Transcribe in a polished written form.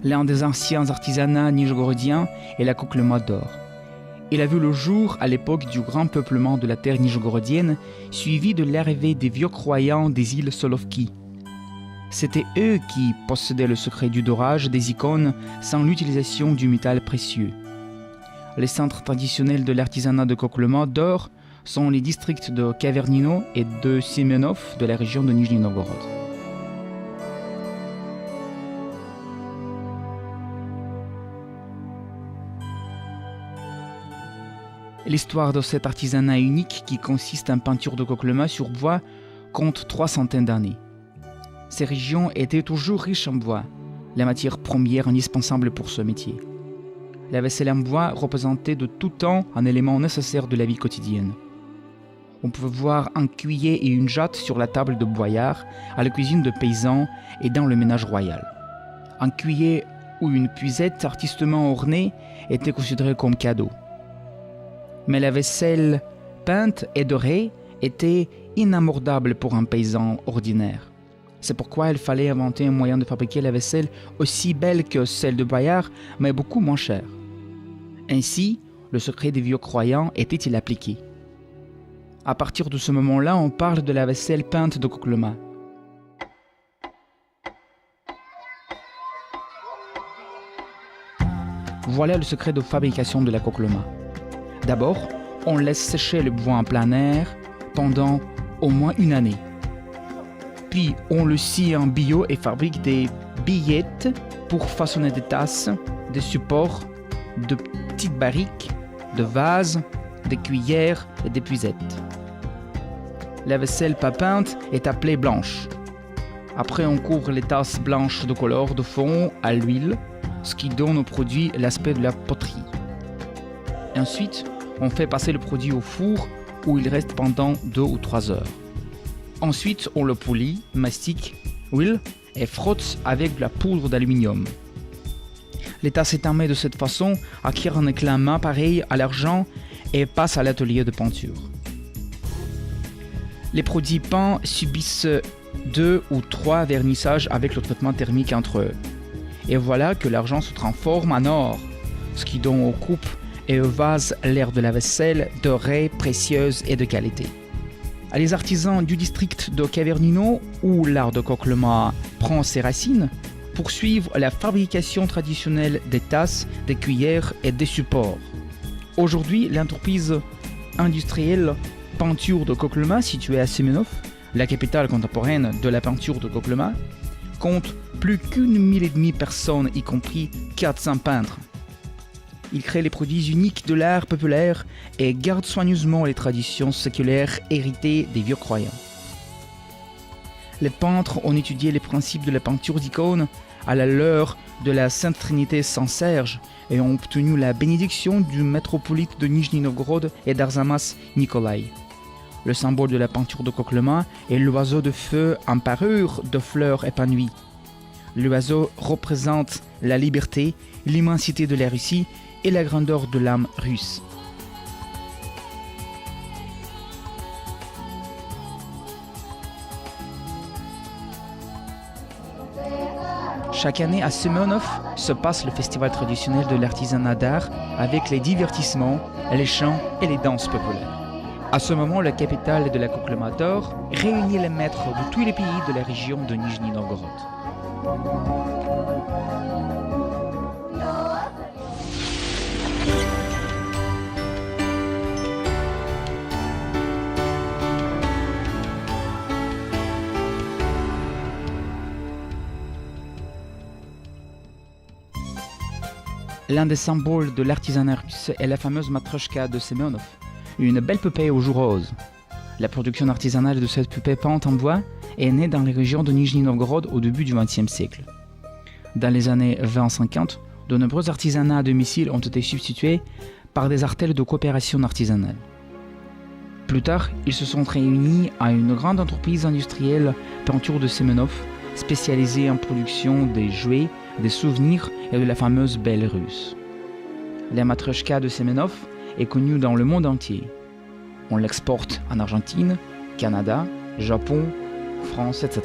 L'un des anciens artisanats nijgorodiens est la Coklema d'or. Il a vu le jour à l'époque du grand peuplement de la terre nijgorodienne, suivi de l'arrivée des vieux croyants des îles Solovki. C'étaient eux qui possédaient le secret du dorage des icônes sans l'utilisation du métal précieux. Les centres traditionnels de l'artisanat de Coklema d'or sont les districts de Kavernino et de Semenov de la région de Nijni Novgorod. L'histoire de cet artisanat unique qui consiste en peinture de Coklema sur bois compte 300 d'années. Ces régions étaient toujours riches en bois, la matière première indispensable pour ce métier. La vaisselle en bois représentait de tout temps un élément nécessaire de la vie quotidienne. On pouvait voir un cuiller et une jatte sur la table de boyards, à la cuisine de paysans et dans le ménage royal. Un cuiller ou une puisette artistement ornée était considéré comme cadeau. Mais la vaisselle peinte et dorée était inabordable pour un paysan ordinaire. C'est pourquoi il fallait inventer un moyen de fabriquer la vaisselle aussi belle que celle de boyard, mais beaucoup moins chère. Ainsi, le secret des vieux croyants était-il appliqué. À partir de ce moment-là, on parle de la vaisselle peinte de Coklema. Voilà le secret de fabrication de la Coklema. D'abord, on laisse sécher le bois en plein air pendant au moins une année. Puis, on le scie en bio et fabrique des billettes pour façonner des tasses, des supports, de petites barriques, de vases, des cuillères et des puisettes. La vaisselle pas peinte est appelée blanche. Après, on couvre les tasses blanches de couleur de fond à l'huile, ce qui donne au produit l'aspect de la poterie. Ensuite, on fait passer le produit au four où il reste pendant 2 ou 3 heures. Ensuite, on le polit, mastique, huile et frotte avec de la poudre d'aluminium. Les tasses étamées de cette façon acquièrent un éclat main pareil à l'argent et passent à l'atelier de peinture. Les produits peints subissent 2 ou 3 vernissages avec le traitement thermique entre eux. Et voilà que l'argent se transforme en or, ce qui donne aux coupes et aux vases l'air de la vaisselle dorée, précieuse et de qualité. Les artisans du district de Kavernino, où l'art de Coklema prend ses racines, poursuivent la fabrication traditionnelle des tasses, des cuillères et des supports. Aujourd'hui, l'entreprise industrielle Peinture de Coklema, située à Semenov, la capitale contemporaine de la peinture de Coklema, compte plus qu'1,5 million de personnes, y compris 400 peintres. Il crée les produits uniques de l'art populaire et garde soigneusement les traditions séculaires héritées des vieux croyants. Les peintres ont étudié les principes de la peinture d'icônes à la lueur de la Sainte Trinité Saint Serge et ont obtenu la bénédiction du métropolite de Nijni Novgorod et d'Arzamas Nikolai. Le symbole de la peinture de Coklema est l'oiseau de feu en parure de fleurs épanouies. L'oiseau représente la liberté, l'immensité de la Russie et la grandeur de l'âme russe. Chaque année à Semenov se passe le festival traditionnel de l'artisanat d'art avec les divertissements, les chants et les danses populaires. À ce moment, la capitale de la Coklema d'or réunit les maîtres de tous les pays de la région de Nijni Novgorod. L'un des symboles de l'artisanat russe est la fameuse matrioshka de Semenov, une belle poupée aux joues roses. La production artisanale de cette poupée peinte en bois est née dans les régions de Nijni Novgorod au début du XXe siècle. Dans les années 20-50, de nombreux artisanats à domicile ont été substitués par des artels de coopération artisanale. Plus tard, ils se sont réunis à une grande entreprise industrielle peinture de Semenov, spécialisée en production des jouets, des souvenirs et de la fameuse belle russe. La matrioshka de Semenov est connue dans le monde entier. On l'exporte en Argentine, Canada, Japon, France, etc.